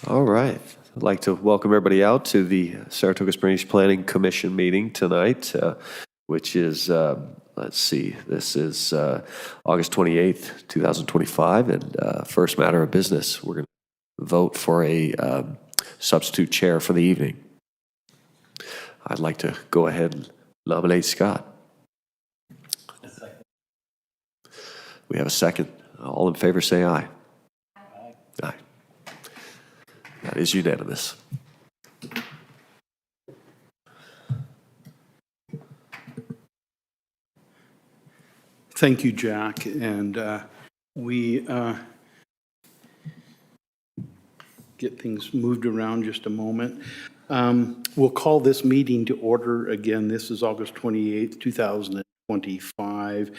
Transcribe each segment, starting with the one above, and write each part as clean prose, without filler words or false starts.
All right. I'd like to welcome everybody out to the Saratoga Springs Planning Commission meeting tonight, which is, let's see, this is August 28th, 2025, and first matter of business, we're going to vote for a substitute chair for the evening. I'd like to go ahead and nominate Scott. We have a second. All in favor say aye. Aye. Aye. That is unanimous. Thank you, Jack. And we get things moved around just a moment. We'll call this meeting to order again. This is August 28th, 2025.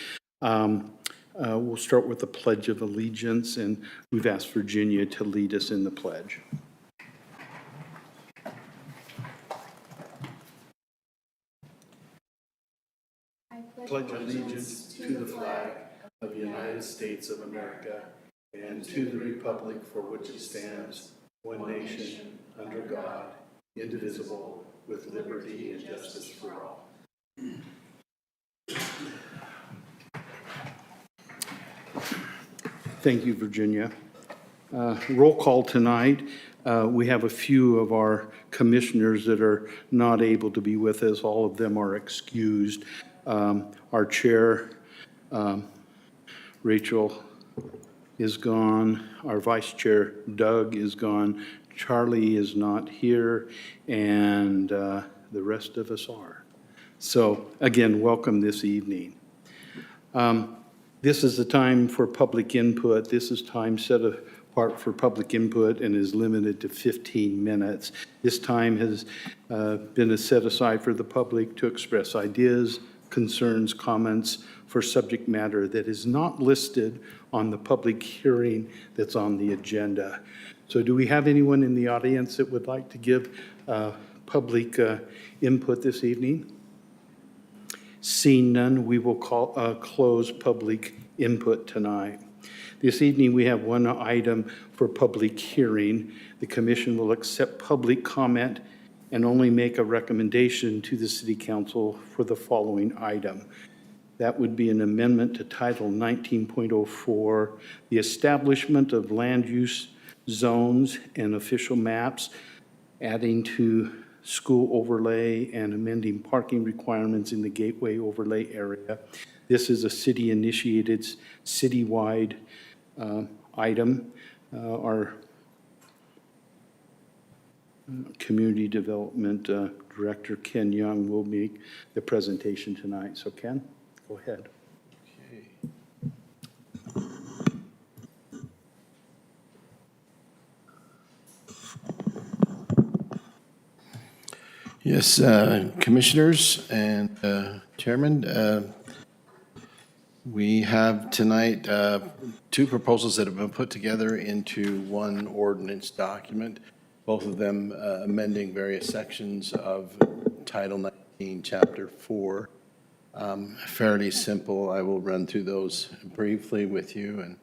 We'll start with the Pledge of Allegiance, and we've asked Virginia to lead us in the pledge. Pledge allegiance to the flag of the United States of America and to the republic for which it stands, one nation, under God, indivisible, with liberty and justice for all. Thank you, Virginia. Roll call tonight. We have a few of our commissioners that are not able to be with us. All of them are excused. Our chair, Rachel, is gone. Our vice chair, Doug, is gone. Charlie is not here, and the rest of us are. So again, welcome this evening. This is the time for public input. This is time set apart for public input and is limited to 15 minutes. This time has been set aside for the public to express ideas, concerns, comments for subject matter that is not listed on the public hearing that's on the agenda. So do we have anyone in the audience that would like to give public input this evening? Seeing none, we will close public input tonight. This evening, we have one item for public hearing. The commission will accept public comment and only make a recommendation to the City Council for the following item. That would be an amendment to Title 19.04, the establishment of land use zones and official maps, adding to school overlay and amending parking requirements in the Gateway overlay area. This is a city-initiated, citywide item. Our Community Development Director, Ken Young, will make the presentation tonight. So Ken, go ahead. Yes, commissioners and chairman, we have tonight two proposals that have been put together into one ordinance document, both of them amending various sections of Title 19, Chapter 4. Fairly simple. I will run through those briefly with you, and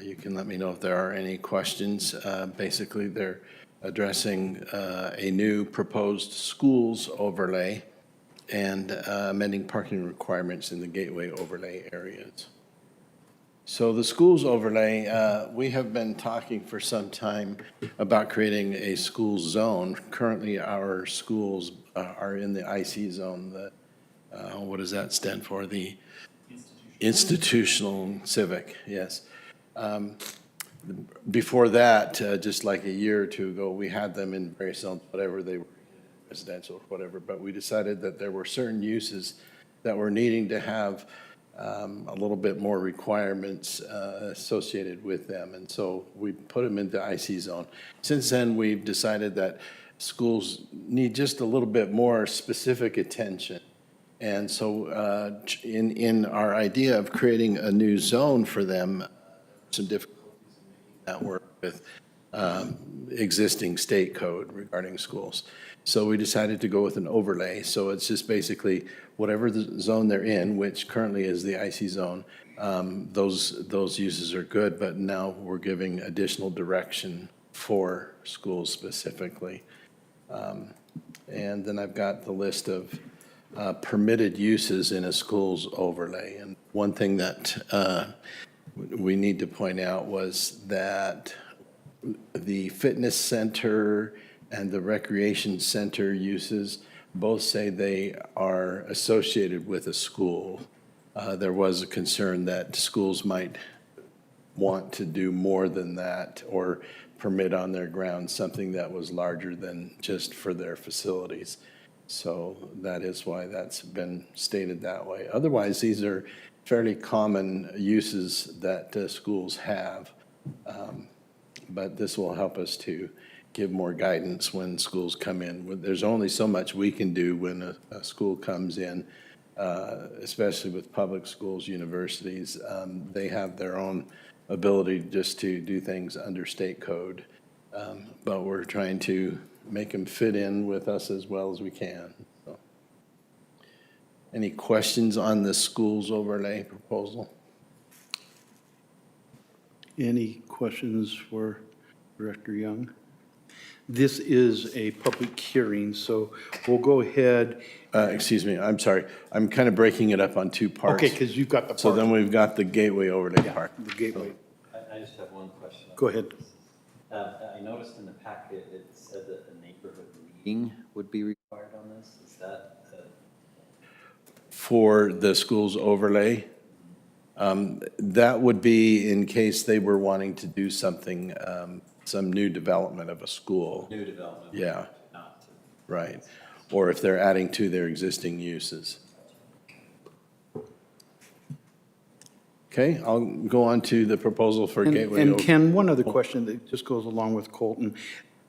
you can let me know if there are any questions. Basically, they're addressing a new proposed schools overlay and amending parking requirements in the Gateway overlay areas. So the schools overlay, we have been talking for some time about creating a school zone. Currently, our schools are in the IC zone. What does that stand for? The institutional civic, yes. Before that, just like a year or two ago, we had them in various zones, whatever they were, residential or whatever, but we decided that there were certain uses that were needing to have a little bit more requirements associated with them, and so we put them into IC zone. Since then, we've decided that schools need just a little bit more specific attention, and so in our idea of creating a new zone for them, some difficulties that work with existing state code regarding schools. So we decided to go with an overlay. So it's just basically whatever the zone they're in, which currently is the IC zone, those uses are good, but now we're giving additional direction for schools specifically. And then I've got the list of permitted uses in a school's overlay. And one thing that we need to point out was that the fitness center and the recreation center uses both say they are associated with a school. There was a concern that schools might want to do more than that or permit on their grounds something that was larger than just for their facilities. So that is why that's been stated that way. Otherwise, these are fairly common uses that schools have. But this will help us to give more guidance when schools come in. There's only so much we can do when a school comes in, especially with public schools, universities. They have their own ability just to do things under state code. But we're trying to make them fit in with us as well as we can. So. Any questions on the schools overlay proposal? Any questions for Director Young? This is a public hearing, so we'll go ahead. Excuse me, I'm sorry. I'm kind of breaking it up on two parts. Okay, because you've got the So part, then we've got the gateway overlay part. the gateway. I just have one question. Go ahead. I noticed in the packet, it said that a neighborhood meeting would be required on this. Is that, For the schools overlay, that would be in case they were wanting to do something, some new development of a school. new development? Yeah. Not to. Right. Or if they're adding to their existing uses. Okay, I'll go on to the proposal for gateway. And Ken, one other question that just goes along with Colton.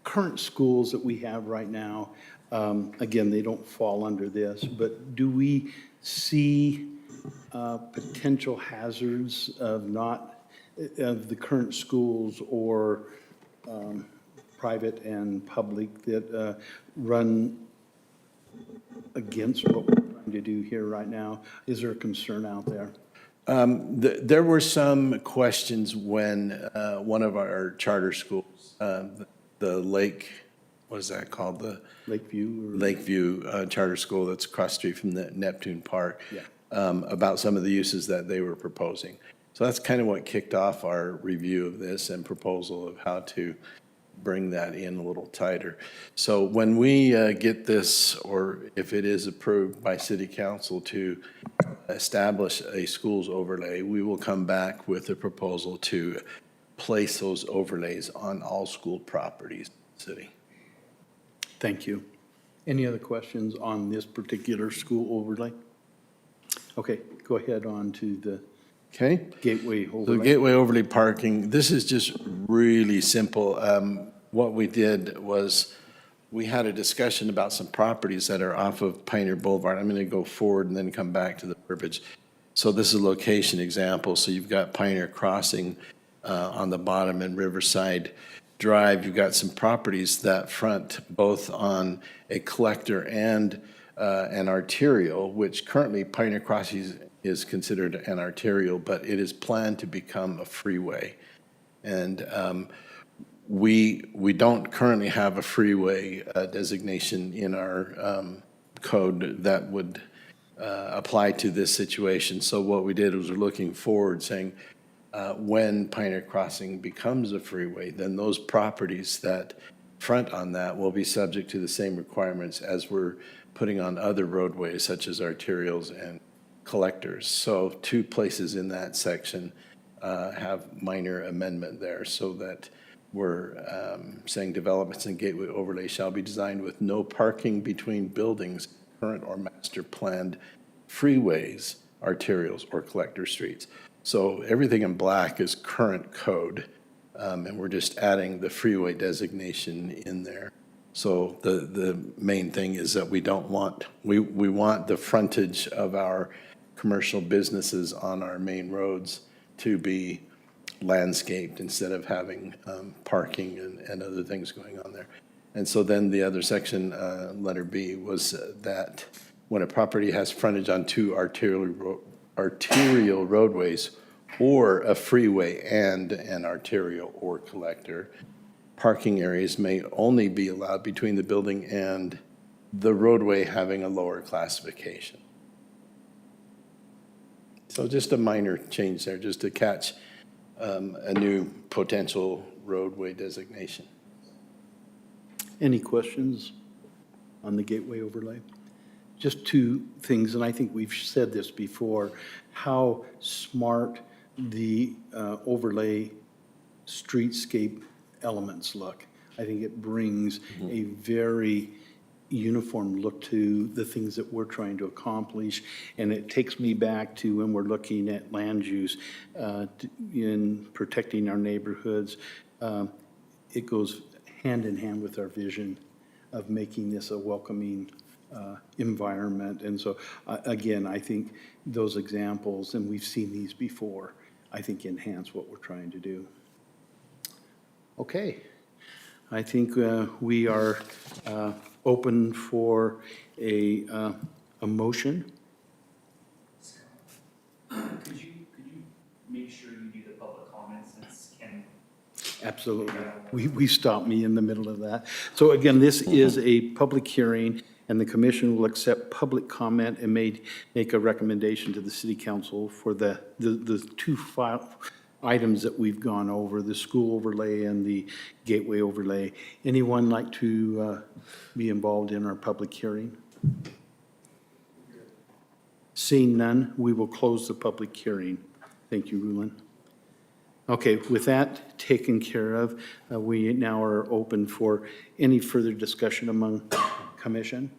Current schools that we have right now, again, they don't fall under this, but do we see potential hazards of the current schools or private and public that run against what we're trying to do here right now? Is there a concern out there? There were some questions when one of our charter schools, the Lake, what is that called? The Lakeview? Lakeview Charter School that's across the street from the Neptune Park, Yeah. About some of the uses that they were proposing. So that's kind of what kicked off our review of this and proposal of how to bring that in a little tighter. So when we get this, or if it is approved by City Council to establish a schools overlay, we will come back with a proposal to place those overlays on all school properties in the city. Thank you. Any other questions on this particular school overlay? Okay, go ahead on to the Okay? gateway So overlay. gateway overlay parking, this is just really simple. What we did was, we had a discussion about some properties that are off of Pioneer Boulevard. I'm going to go forward and then come back to the verbiage. So this is a location example. So you've got Pioneer Crossing on the bottom and Riverside Drive. You've got some properties that front both on a collector and an arterial, which currently Pioneer Crossing is considered an arterial, but it is planned to become a freeway. And we don't currently have a freeway designation in our code that would apply to this situation. So what we did was we're looking forward, saying when Pioneer Crossing becomes a freeway, then those properties that front on that will be subject to the same requirements as we're putting on other roadways such as arterials and collectors. So two places in that section have minor amendment there, so that we're saying developments and gateway overlay shall be designed with no parking between buildings, current or master planned freeways, arterials, or collector streets. So everything in black is current code, and we're just adding the freeway designation in there. So the main thing is that we don't want, we want the frontage of our commercial businesses on our main roads to be landscaped instead of having parking and other things going on there. And so then the other section, letter B, was that when a property has frontage on two arterial roadways or a freeway and an arterial or collector, parking areas may only be allowed between the building and the roadway having a lower classification. So just a minor change there, just to catch a new potential roadway designation. Any questions on the gateway overlay? Just two things, and I think we've said this before, how smart the overlay streetscape elements look. I think it brings a very uniform look to the things that we're trying to accomplish. And it takes me back to when we're looking at land use in protecting our neighborhoods. It goes hand in hand with our vision of making this a welcoming environment. And so, again, I think those examples, and we've seen these before, I think enhance what we're trying to do. Okay. I think we are open for a motion. Could you make sure you do the public comment since Ken? Absolutely. We stopped me in the middle of that. So again, this is a public hearing, and the commission will accept public comment and make a recommendation to the city council for the two items that we've gone over, the school overlay and the gateway overlay. Anyone like to be involved in our public hearing? Seeing none, we will close the public hearing. Thank you, Rulon. Okay, with that taken care of, we now are open for any further discussion among commission.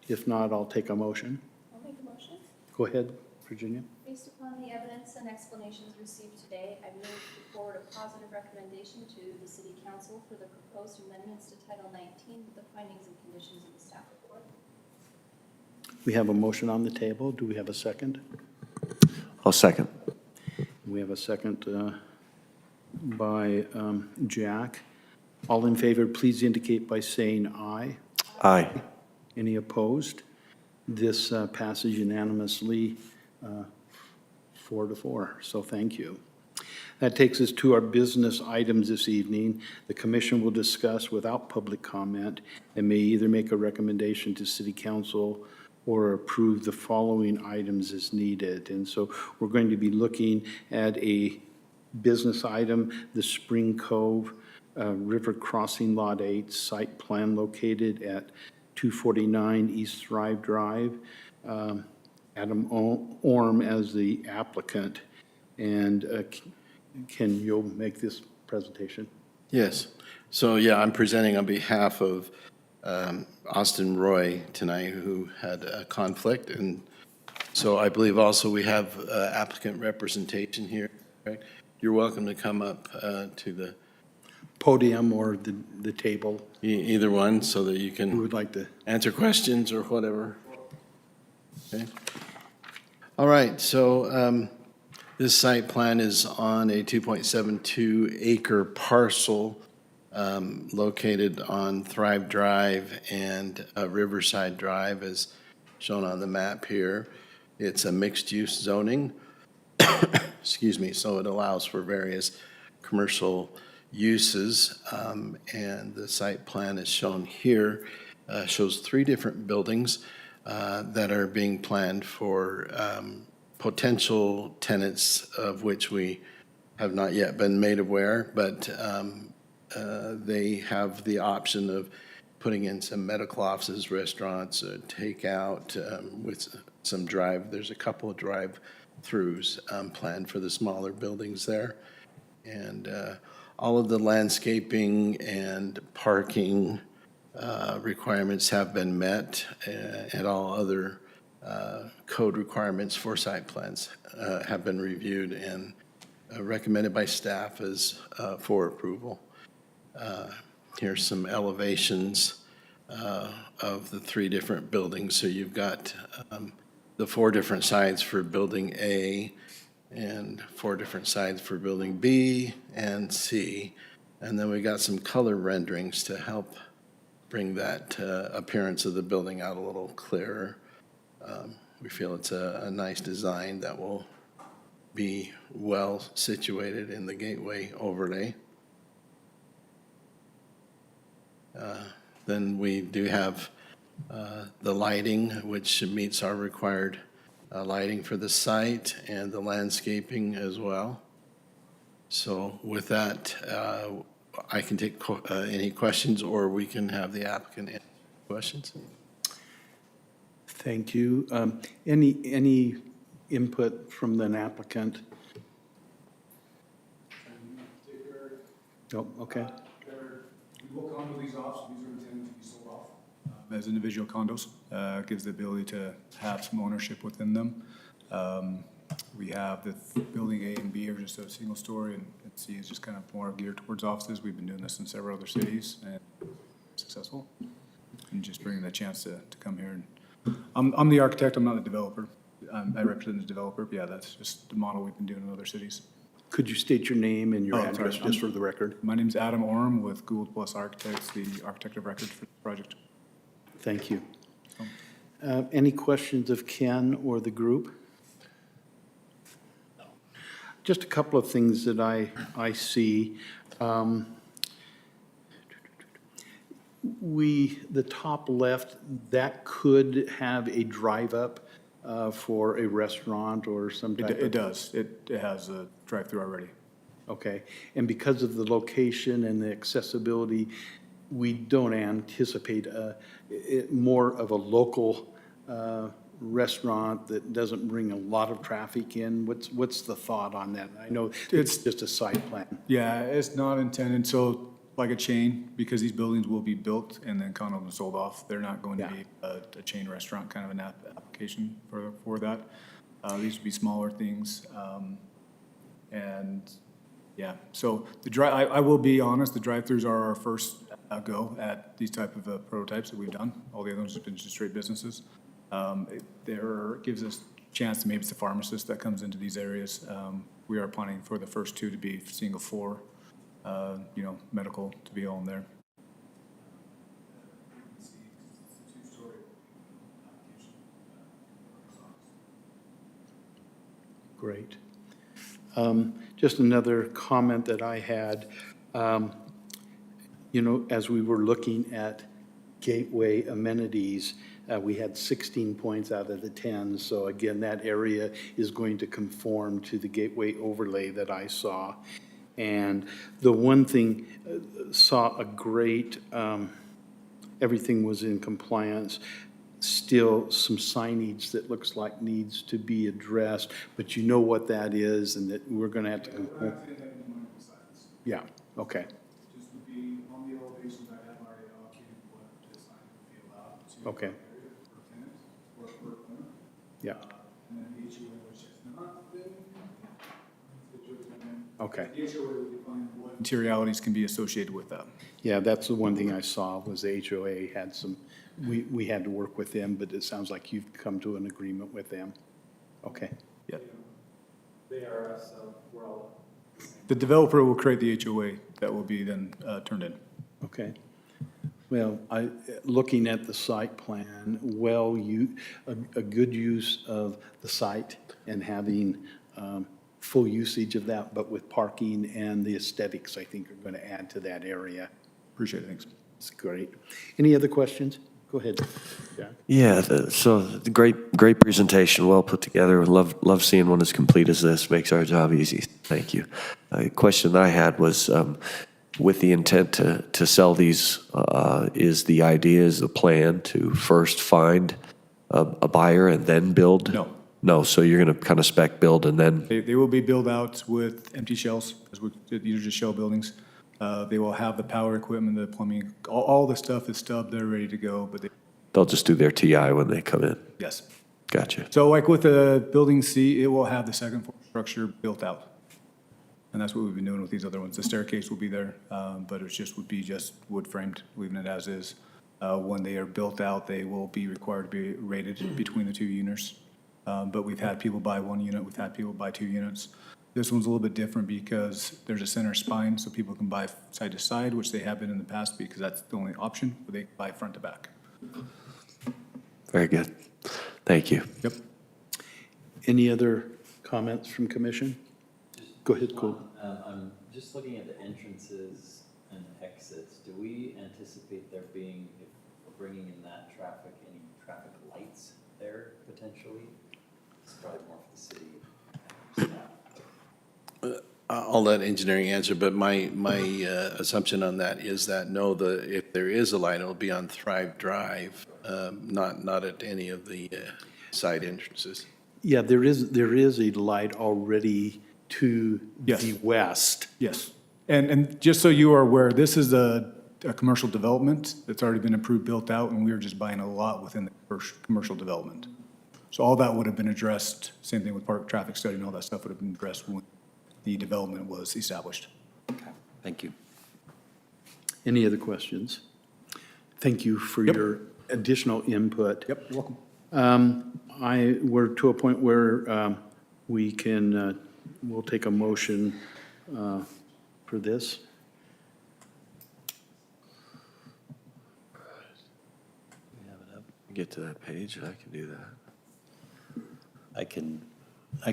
If not, I'll take a motion. I'll make a motion. Go ahead, Virginia. Based upon the evidence and explanations received today, I move to forward a positive recommendation to the City Council for the proposed amendments to Title 19 with the findings and conditions of the staff report. We have a motion on the table. Do we have a second? I'll second. We have a second by Jack. All in favor, please indicate by saying aye. Aye. Any opposed? This passes unanimously, 4-4, so thank you. That takes us to our business items this evening. The commission will discuss without public comment and may either make a recommendation to City Council or approve the following items as needed. And so we're going to be looking at a business item, the Spring Cove River Crossing Lot 8 site plan located at 249 East Thrive Drive. Adam Orm as the applicant. And Ken, you'll make this presentation? Yes. So, yeah, I'm presenting on behalf of Austin Roy tonight, who had a conflict. And so I believe also we have applicant representation here. Right? You're welcome to come up to the Podium or the table. either one so that you Who can would like to? answer questions or whatever. Okay. All right, so this site plan is on a 2.72 acre parcel located on Thrive Drive and Riverside Drive, as shown on the map here. It's a mixed-use zoning, excuse me, so it allows for various commercial uses, and the site plan is shown here, shows 3 different buildings that are being planned for potential tenants, of which we have not yet been made aware, but they have the option of putting in some medical offices, restaurants, takeout with some drive. There's a couple of drive-throughs planned for the smaller buildings there. And all of the landscaping and parking requirements have been met, and all other code requirements for site plans have been reviewed and recommended by staff as for approval. Here's some elevations of the 3 different buildings. So you've got the 4 different sides for Building A and 4 different sides for Building B and C. And then we got some color renderings to help bring that appearance of the building out a little clearer. We feel it's a nice design that will be well situated in the gateway overlay. Then we do have the lighting, which meets our required lighting for the site, and the landscaping as well. So with that, I can take any questions, or we can have the applicant answer questions. Thank you. Any input from the applicant? Oh, okay. We will condo these off, so these are intended to be sold off as individual condos. Gives the ability to have some ownership within them. We have the building A and B are just a single story, and C is just kind of more geared towards offices. We've been doing this in several other cities and successful. And just bringing the chance to come here. And I'm the architect, I'm not the developer. I represent the developer, but yeah, that's just the model we've been doing in other cities. Could you state your name and your Oh, sorry. address just for the record? My name's Adam Orm with Gould Plus Architects, the architect of record for the project. Thank you. Any questions of Ken or the group? Just a couple of things that I see. The top left, that could have a drive-up for a restaurant or some type of... It does. It has a drive-through already. Okay, and because of the location and the accessibility, we don't anticipate more of a local restaurant that doesn't bring a lot of traffic in. What's the thought on that? I know it's just a site plan. Yeah, it's not intended, so like a chain, because these buildings will be built and then condos and sold off. They're not going to be a chain restaurant kind of an application for that. These would be smaller things. And yeah, so I will be honest, the drive-throughs are our first go at these type of prototypes that we've done. All the others have been just straight businesses. There gives us a chance to maybe it's a pharmacist that comes into these areas. We are planning for the first two to be single floor, medical to be all in there. Great. Just another comment that I had, as we were looking at gateway amenities, we had 16 points out of the 10. So again, that area is going to conform to the gateway overlay that I saw. And the one thing, saw a great, everything was in compliance. Still some signage that looks like needs to be addressed, but you know what that is and that we're going to have to conform. Yeah, okay. Just would be on the elevations, I have already allocated what design would be allowed to. Okay. Per tenant or per owner. Yeah, And then the HOA, which has not been. okay. The HOA would define what materialities can be associated with that. Yeah, that's the one thing I saw was the HOA had some, we had to work with them, but it sounds like you've come to an agreement with them. Okay, Yep. They are us, so we're all. The developer will create the HOA that will be then turned in. okay. Well, looking at the site plan, a good use of the site and having full usage of that, but with parking and the aesthetics, I think are going to add to that area. Appreciate it, thanks. It's great. Any other questions? Go ahead, Jack. Yeah, so the great presentation, well put together. Love seeing one as complete as this. Makes our job easy. Thank you. A question that I had was, with the intent to sell these, is the plan to first find a buyer and then build? No. No, so you're going to kind of spec build and then, They will be built out with empty shells, because these are just shell buildings. They will have the power equipment, the plumbing, all the stuff is stubbed, they're ready to go, but they'll just do their TI when they come in. yes. Gotcha. So like with the building C, it will have the second floor structure built out. And that's what we've been doing with these other ones. The staircase will be there, but would be just wood framed, leaving it as is. When they are built out, they will be required to be rated between the two units. But we've had people buy one unit, we've had people buy 2 units. This one's a little bit different because there's a center spine, so people can buy side to side, which they have been in the past because that's the only option, but they can buy front to back. Very good. Thank you. Yep. Any other comments from commission? Go ahead, Cole. I'm just looking at the entrances and exits, do we anticipate there being, if we're bringing in that traffic, any traffic lights there potentially? It's probably more for the city staff. I'll let engineering answer, but my assumption on that is that, no, if there is a light, it'll be on Thrive Drive, not at any of the side entrances. Yeah, there is a light already to Yes. the west. Yes. And just so you are aware, this is a commercial development that's already been approved, built out, and we are just buying a lot within the first commercial development. So all that would have been addressed, same thing with park traffic study and all that stuff would have been addressed when the development was established. Thank you. Any other questions? Thank you for your additional input. Yep, you're welcome. We're to a point where we can, we'll take a motion for this. Get to that page, I can do that. I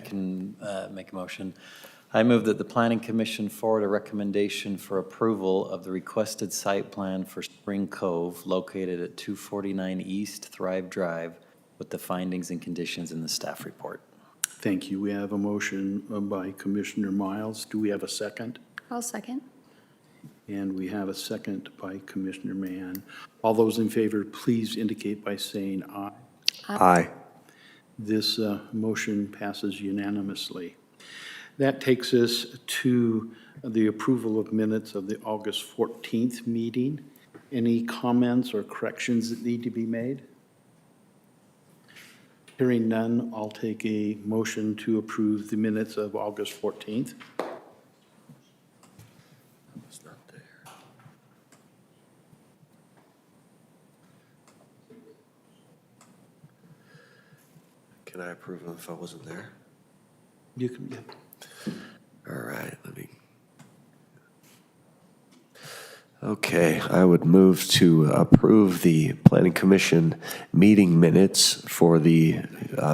can make a motion. I move that the Planning Commission forward a recommendation for approval of the requested site plan for Spring Cove located at 249 East Thrive Drive with the findings and conditions in the staff report. Thank you. We have a motion by Commissioner Miles. Do we have a second? I'll second. And we have a second by Commissioner Mann. All those in favor, please indicate by saying aye. Aye. This motion passes unanimously. That takes us to the approval of minutes of the August 14th meeting. Any comments or corrections that need to be made? Hearing none, I'll take a motion to approve the minutes of August 14th. It's not there. Can I approve them if I wasn't there? You can, yeah. All right, let me. Okay, I would move to approve the Planning Commission meeting minutes for the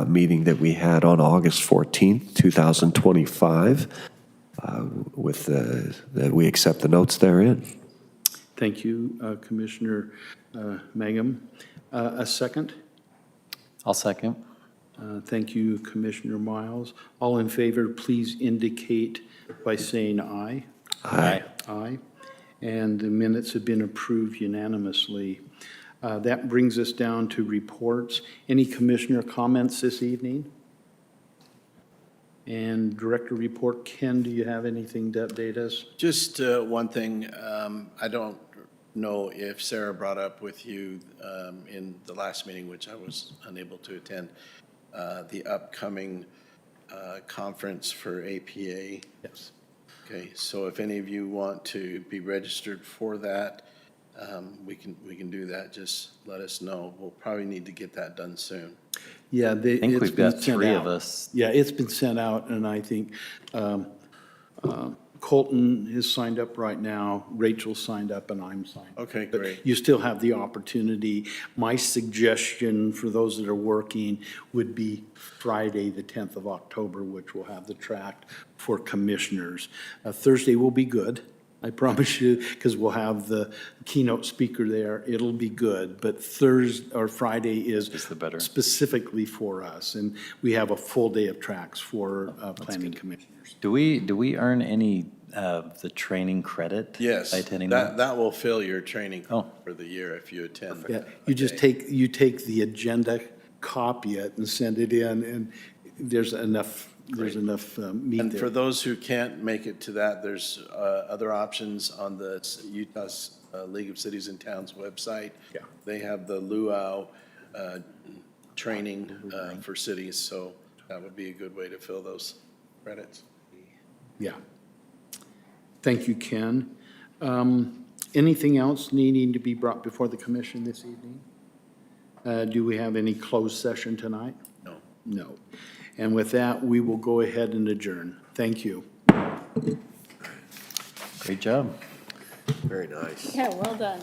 meeting that we had on August 14th, 2025, with that we accept the notes therein. Thank you, Commissioner Mangum. A second? I'll second. Thank you, Commissioner Miles. All in favor, please indicate by saying aye. Aye. Aye. And the minutes have been approved unanimously. That brings us down to reports. Any commissioner comments this evening? And Director report, Ken, do you have anything to update us? Just one thing, I don't know if Sarah brought up with you in the last meeting, which I was unable to attend, the upcoming conference for APA. Yes. Okay, so if any of you want to be registered for that, we can do that. Just let us know. We'll probably need to get that done soon. Yeah, I think we've got three of us. Yeah, it's been sent out, and I think Colton is signed up right now, Rachel signed up, and I'm signed up. Okay, But great. you still have the opportunity. My suggestion for those that are working would be Friday, the 10th of October, which will have the tract for commissioners. Thursday will be good, I promise you, because we'll have the keynote speaker there. It'll be good, but Thursday or Friday is Is the better. specifically for us, and we have a full day of tracks for planning commissioners. Do we earn any of the training credit? Yes, By attending that? that will fill your training Oh. for the year if you attend. Yeah, you just take the agenda, copy it, and send it in, and there's enough meat And for there. those who can't make it to that, there's other options on the Utah's League of Cities and Towns website. Yeah. They have the luau training for cities, so that would be a good way to fill those credits. Yeah. Thank you, Ken. Anything else needing to be brought before the commission this evening? Do we have any closed session tonight? No. No. And with that, we will go ahead and adjourn. Thank you. Great job. Very nice. Yeah, well done.